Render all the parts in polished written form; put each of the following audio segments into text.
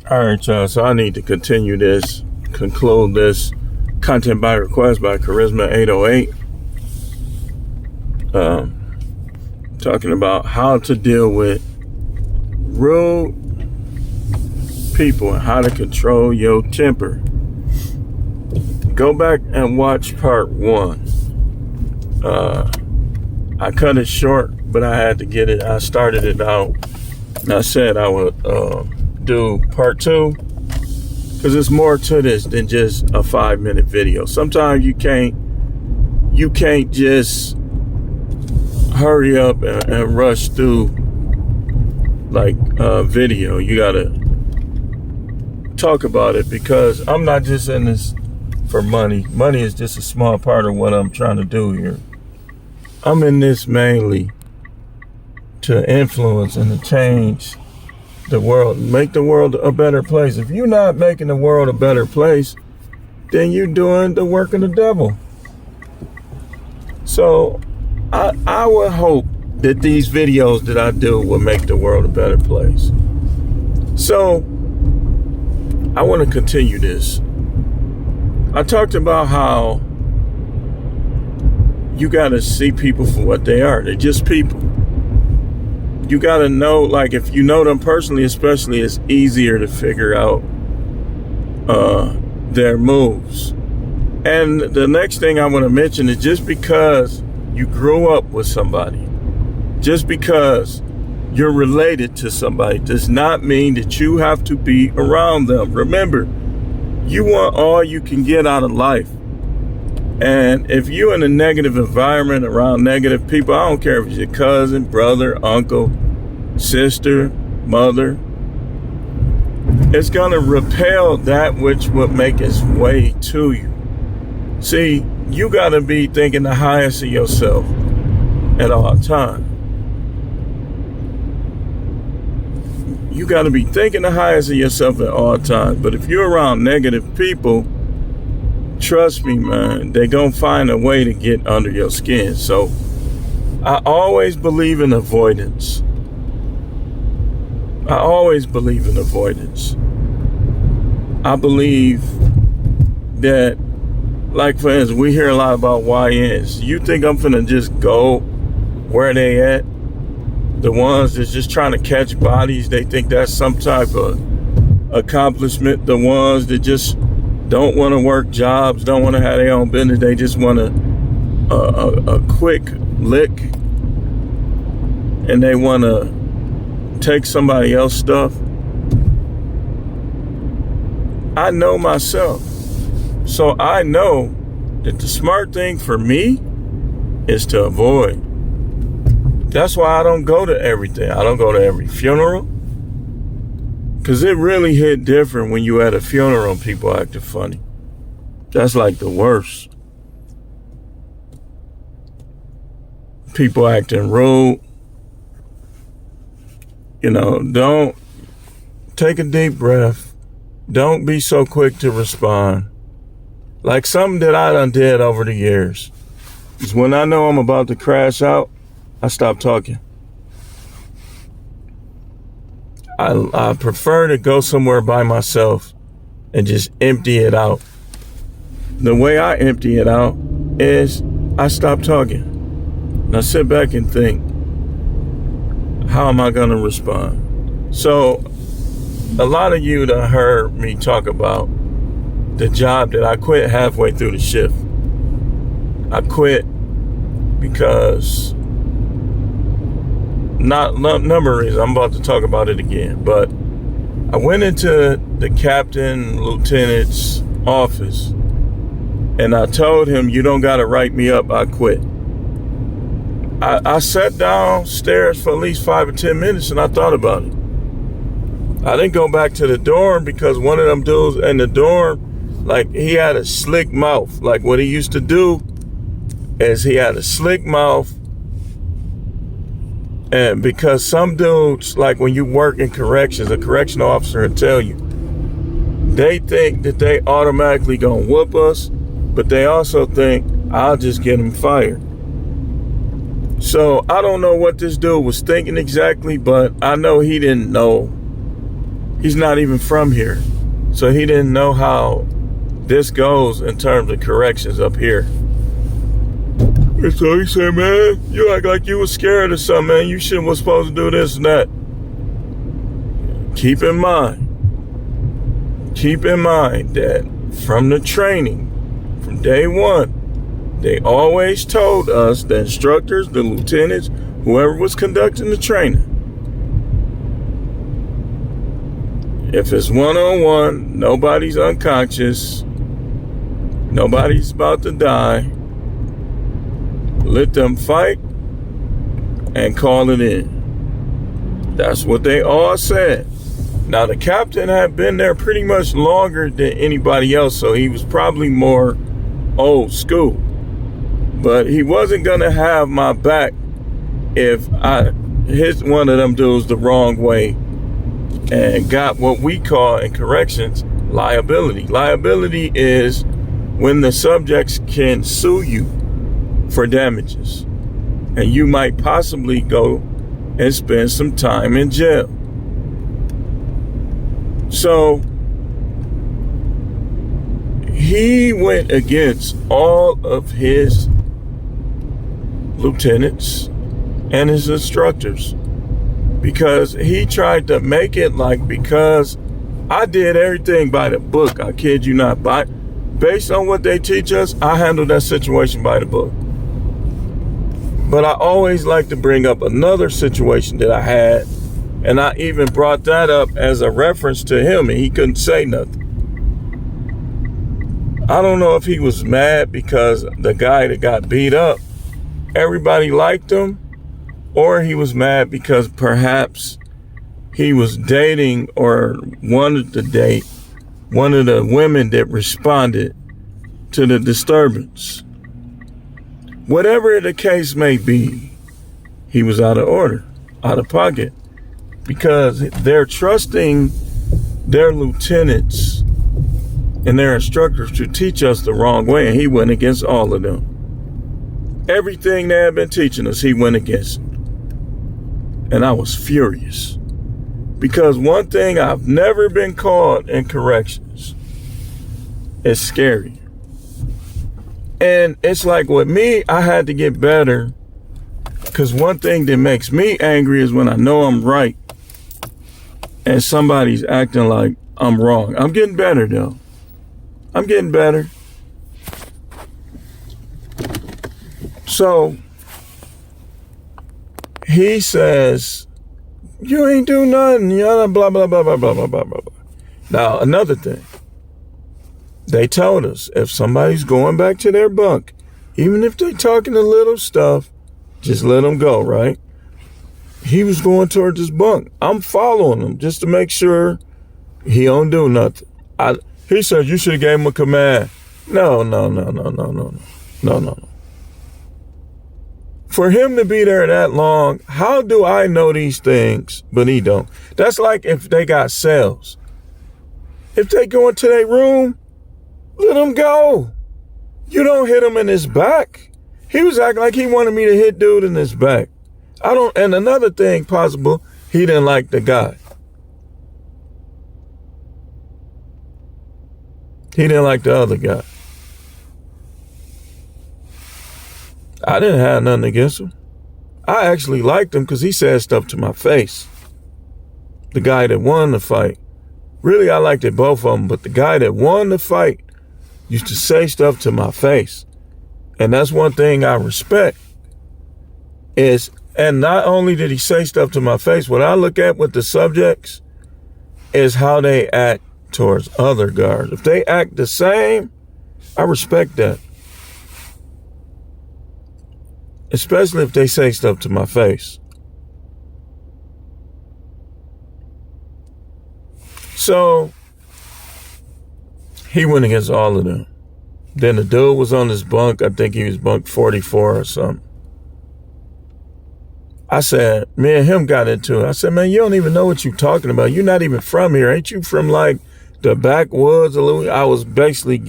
All right, y'all. So I need to conclude this content by request by Charisma 808. Talking about how to deal with rude people and how to control your temper. Go back and watch part 1. I cut it short, but I had to get it. I started it out. And I said I would do part 2 because there's more to this than just a 5-minute video. Sometimes you can't just hurry up and rush through like a video. You gotta talk about it because I'm not just in this for money. Money is just a small part of what I'm trying to do here. I'm in this mainly to influence and to change the world, make the world a better place. If you're not making the world a better place, then you're doing the work of the devil. So I would hope that these videos that I do will make the world a better place. So I want to continue this. I talked about how you got to see people for what they are. They're just people. You got to know, like if you know them personally, especially, it's easier to figure out their moves. And the next thing I want to mention is just because you grew up with somebody, just because you're related to somebody, does not mean that you have to be around them. Remember, you want all you can get out of life. And if you're in a negative environment around negative people, I don't care if it's your cousin, brother, uncle, sister, mother, it's going to repel that which would make its way to you. See, you got to be thinking the highest of yourself at all times. You got to be thinking the highest of yourself at all times. But if you're around negative people, trust me, man, they're going to find a way to get under your skin. So I always believe in avoidance. I always believe in avoidance. I believe that, like for instance, we hear a lot about YNs. You think I'm finna just go where they at? The ones that's just trying to catch bodies, they think that's some type of accomplishment. The ones that just don't want to work jobs, don't want to have their own business. They just want a quick lick, and they want to take somebody else's stuff. I know myself. So I know that the smart thing for me is to avoid. That's why I don't go to everything. I don't go to every funeral. Because it really hit different when you at a funeral and people acting funny. That's like the worst. People acting rude. You know, don't take a deep breath. Don't be so quick to respond. Like something that I done did over the years is when I know I'm about to crash out, I stop talking. I prefer to go somewhere by myself and just empty it out. The way I empty it out is I stop talking. And I sit back and think, how am I going to respond? So a lot of you done heard me talk about the job that I quit halfway through the shift. I quit because number of reasons. I'm about to talk about it again, but I went into the captain lieutenant's office and I told him, you don't got to write me up, I quit. I sat downstairs for at least 5 or 10 minutes and I thought about it. I didn't go back to the dorm because one of them dudes in the dorm, like he had a slick mouth. Like what he used to do is he had a slick mouth. And because some dudes, like when you work in corrections, a correctional officer will tell you, they think that they automatically gonna whoop us, but they also think, I'll just get him fired. So I don't know what this dude was thinking exactly, but I know he didn't know He's not even from here. So he didn't know how this goes in terms of corrections up here. And so he said, man, you act like you was scared or something, man. You shouldn't was supposed to do this and that. Keep in mind that from the training, from day one, they always told us, the instructors, the lieutenants, whoever was conducting the training, if it's one-on-one, nobody's unconscious, nobody's about to die, let them fight and call it in. That's what they all said. Now, the captain had been there pretty much longer than anybody else, so he was probably more old school. But he wasn't going to have my back if I hit one of them dudes the wrong way and got what we call in corrections liability. Liability is when the subjects can sue you for damages, and you might possibly go and spend some time in jail. So he went against all of his lieutenants and his instructors because he tried to make it like, because I did everything by the book, I kid you not, based on what they teach us, I handled that situation by the book. But I always like to bring up another situation that I had, and I even brought that up as a reference to him, and he couldn't say nothing. I don't know if he was mad because the guy that got beat up, everybody liked him, or he was mad because perhaps he was dating or wanted to date one of the women that responded to the disturbance. Whatever the case may be, he was out of order, out of pocket, because they're trusting their lieutenants and their instructors to teach us the wrong way, and he went against all of them. Everything they had been teaching us, he went against. And I was furious. Because one thing I've never been called in corrections is scary. And it's like with me, I had to get better. Because one thing that makes me angry is when I know I'm right and somebody's acting like I'm wrong. I'm getting better though. I'm getting better. So he says, you ain't do nothing, blah, blah, blah, blah, blah, blah, blah, blah, blah. Now, another thing. They told us if somebody's going back to their bunk, even if they're talking a little stuff, just let them go, right? He was going towards his bunk. I'm following him just to make sure he don't do nothing. He said, you should have gave him a command. No. For him to be there that long, how do I know these things, but he don't? That's like if they got cells. If they go into their room, let him go. You don't hit him in his back. He was acting like he wanted me to hit dude in his back. And another thing possible, he didn't like the guy. He didn't like the other guy. I didn't have nothing against him. I actually liked him because he said stuff to my face. The guy that won the fight. Really, I liked it, both of them, but the guy that won the fight used to say stuff to my face. And that's one thing I respect. And not only did he say stuff to my face, what I look at with the subjects is how they act towards other guards. If they act the same, I respect that. Especially if they say stuff to my face. So he went against all of them. Then the dude was on his bunk. I think he was bunk 44 or something. I said, me and him got into it. I said, man, you don't even know what you're talking about. You're not even from here. Ain't you from like the backwoods? I was basically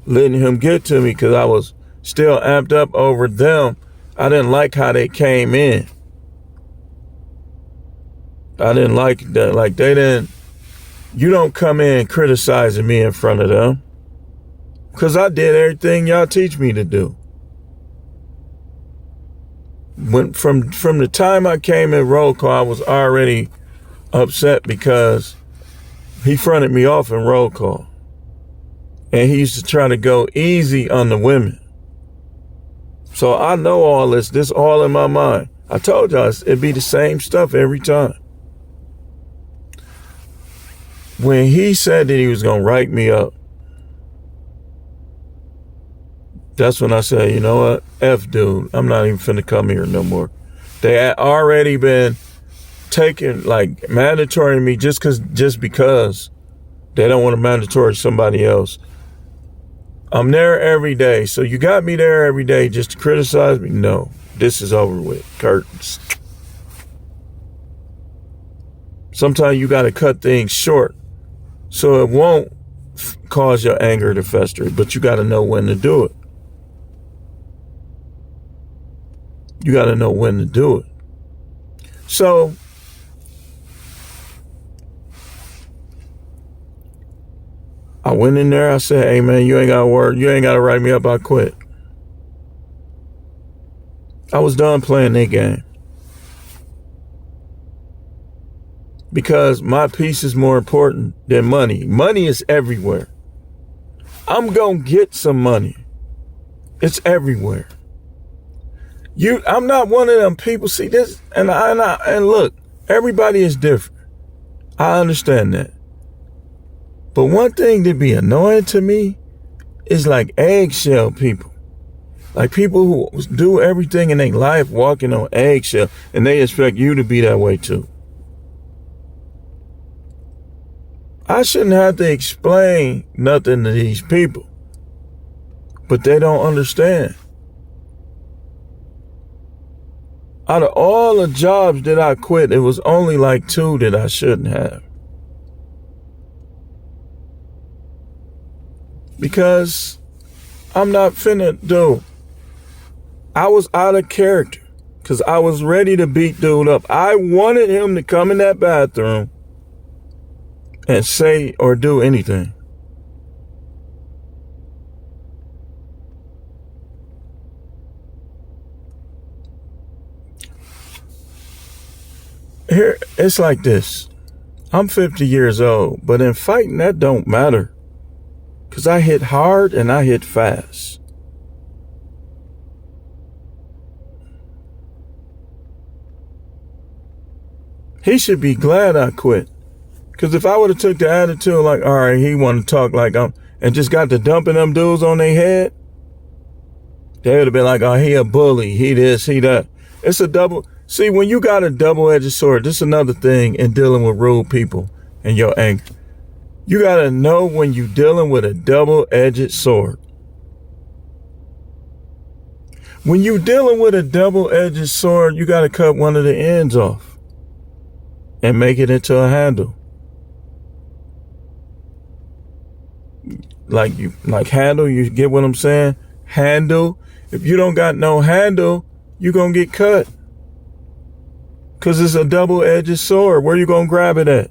letting him get to me because I was still amped up over them. I didn't like how they came in. I didn't like that. Like they didn't you don't come in criticizing me in front of them. Because I did everything y'all teach me to do. From the time I came in roll call, I was already upset because he fronted me off in roll call. And he used to try to go easy on the women. So I know all this all in my mind. I told y'all it'd be the same stuff every time. When he said that he was going to write me up, that's when I said, you know what? F dude, I'm not even finna come here no more. They had already been taking, like, mandatory me just because they don't want to mandatory somebody else. I'm there every day. So you got me there every day just to criticize me? No, this is over with. Curtains. Sometimes you got to cut things short so it won't cause your anger to fester, but you got to know when to do it. You got to know when to do it. So I went in there. I said, hey, man, you ain't got to worry. You ain't got to write me up. I quit. I was done playing that game. Because my peace is more important than money. Money is everywhere. I'm going to get some money. It's everywhere. I'm not one of them people. See this, and look, everybody is different. I understand that. But one thing that be annoying to me is like eggshell people. Like people who do everything in their life walking on eggshell, and they expect you to be that way too. I shouldn't have to explain nothing to these people, but they don't understand. Out of all the jobs that I quit, it was only like 2 that I shouldn't have. Because I'm not finna do. I was out of character because I was ready to beat dude up. I wanted him to come in that bathroom and say or do anything. Here, it's like this. I'm 50 years old, but in fighting, that don't matter. Because I hit hard and I hit fast. He should be glad I quit. Because if I would have took the attitude like, all right, he want to talk like and just got to dumping them dudes on their head, they would have been like, oh, he a bully, he this, he that. It's a double. See, when you got a double-edged sword, this is another thing in dealing with rude people and your anger. You got to know when you're dealing with a double-edged sword. When you're dealing with a double-edged sword, you got to cut one of the ends off and make it into a handle. Like handle, you get what I'm saying? Handle. If you don't got no handle, you're going to get cut. Because it's a double-edged sword. Where you going to grab it at?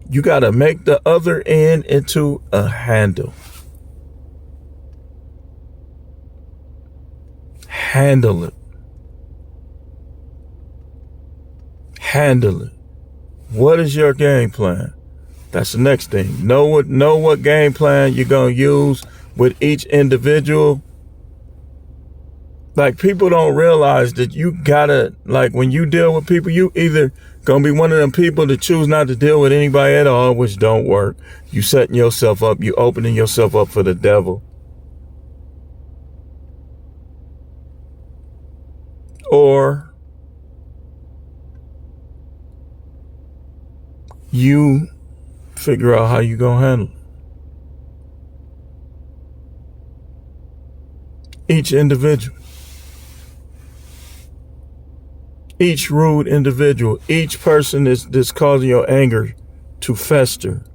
You got to make the other end into a handle. Handle it. Handle it. What is your game plan? That's the next thing. Know what game plan you're going to use with each individual. Like, people don't realize that you gotta, like, when you deal with people, you either gonna be one of them people that choose not to deal with anybody at all, which don't work. You setting yourself up, you opening yourself up for the devil. Or you figure out how you gonna handle it. Each individual. Each rude individual, each person that's causing your anger to fester.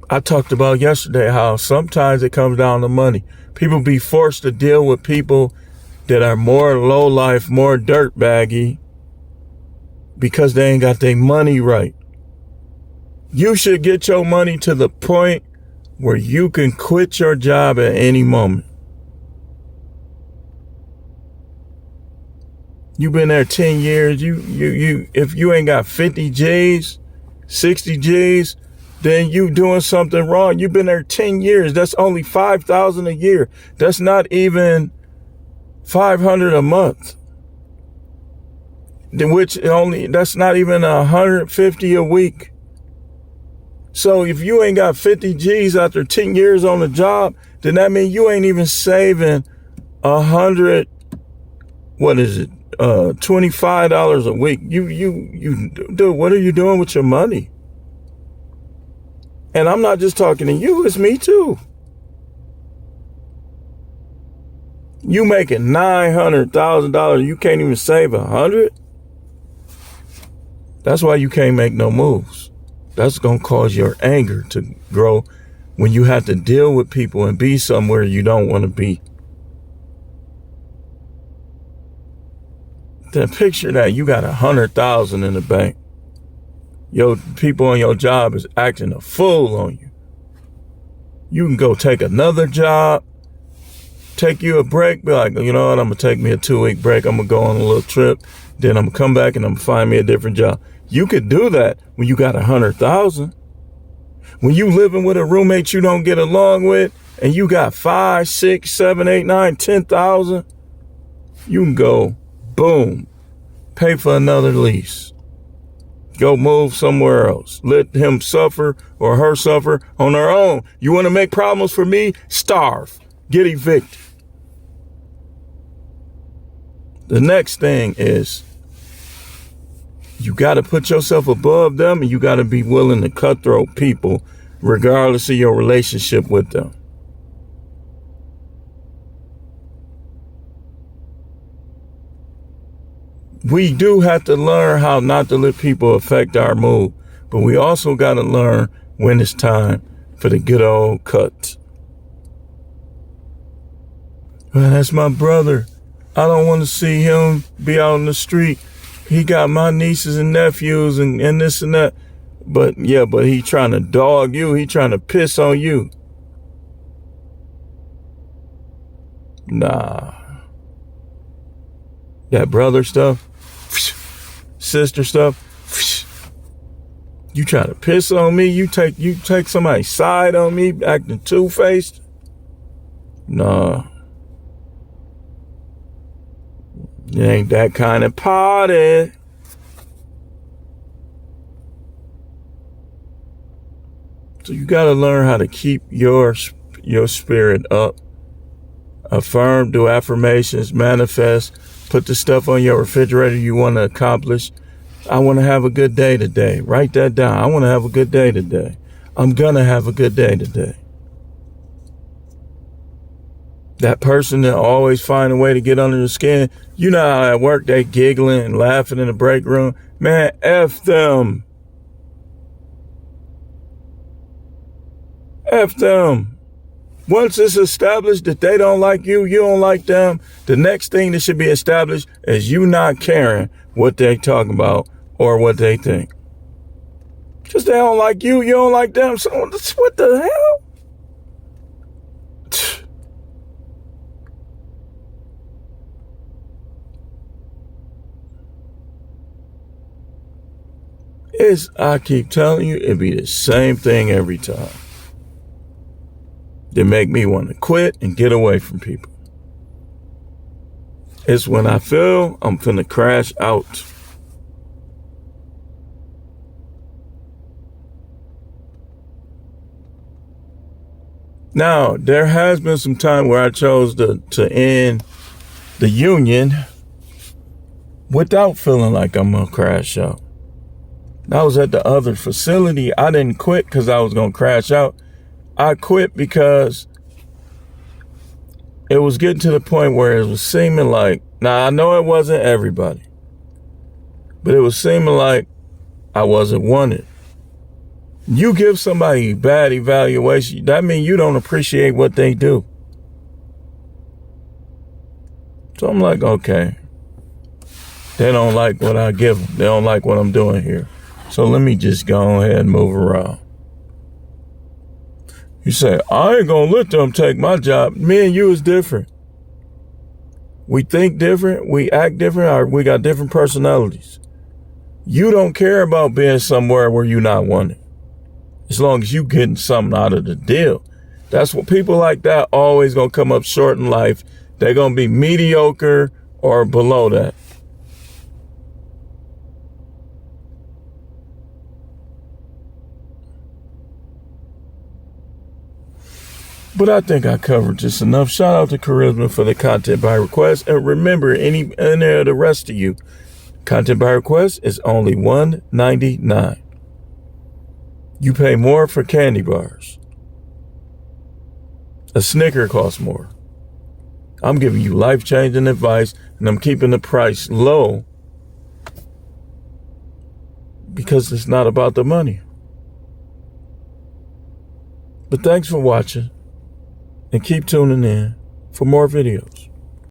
I talked about yesterday how sometimes it comes down to money. People be forced to deal with people that are more low life, more dirtbaggy, because they ain't got their money right. You should get your money to the point where you can quit your job at any moment. You've been there 10 years. If you ain't got 50 G's, 60 G's, then you doing something wrong. You've been there 10 years. That's only $5,000 a year. That's not even $500 a month. That's not even $150 a week. So if you ain't got 50 G's after 10 years on the job, then that means you ain't even saving $25 a week. Dude, what are you doing with your money? And I'm not just talking to you, it's me too. You making $900,000, you can't even save $100? That's why you can't make no moves. That's going to cause your anger to grow when you have to deal with people and be somewhere you don't want to be. Then picture that you got $100,000 in the bank. Your people on your job is acting a fool on you. You can go take another job, take you a break, be like, you know what, I'm going to take me a 2-week break. I'm going to go on a little trip. Then I'm going to come back and I'm going to find me a different job. You could do that when you got $100,000. When you living with a roommate you don't get along with and you got 5, 6, 7, 8, 9, 10,000, you can go, boom, pay for another lease. Go move somewhere else. Let him suffer or her suffer on their own. You want to make problems for me? Starve. Get evicted. The next thing is you got to put yourself above them and you got to be willing to cutthroat people regardless of your relationship with them. We do have to learn how not to let people affect our mood, but we also got to learn when it's time for the good old cut. Well, that's my brother. I don't want to see him be out in the street. He got my nieces and nephews and this and that. But he trying to dog you. He trying to piss on you. Nah. That brother stuff, sister stuff, you try to piss on me. You take somebody's side on me, acting two-faced. Nah. It ain't that kind of party. So you got to learn how to keep your spirit up. Affirm, do affirmations, manifest, put the stuff on your refrigerator you want to accomplish. I want to have a good day today. Write that down. I want to have a good day today. I'm going to have a good day today. That person that always find a way to get under the skin. You know how at work they giggling and laughing in the break room. Man, F them. F them. Once it's established that they don't like you, you don't like them, the next thing that should be established is you not caring what they talking about or what they think. Just they don't like you, you don't like them. So what the hell? I keep telling you, it be the same thing every time. They make me want to quit and get away from people. It's when I feel I'm finna crash out. Now, there has been some time where I chose to end the union without feeling like I'm gonna crash out. I was at the other facility. I didn't quit because I was gonna crash out. I quit because it was getting to the point where it was seeming like, now I know it wasn't everybody, but it was seeming like I wasn't wanted. You give somebody bad evaluation, that means you don't appreciate what they do. So I'm like, okay, They don't like what I give them. They don't like what I'm doing here. So let me just go ahead and move around. You say, I ain't gonna let them take my job. Me and you is different. We think different, we act different, or we got different personalities. You don't care about being somewhere where you're not wanted. As long as you getting something out of the deal. That's what people like that always gonna come up short in life. They're gonna be mediocre or below that. But I think I covered just enough. Shout out to Charisma for the content by request. And remember, any of the rest of you, content by request is only $1.99. You pay more for candy bars. A Snicker costs more. I'm giving you life-changing advice, and I'm keeping the price low because it's not about the money. But thanks for watching. And keep tuning in for more videos.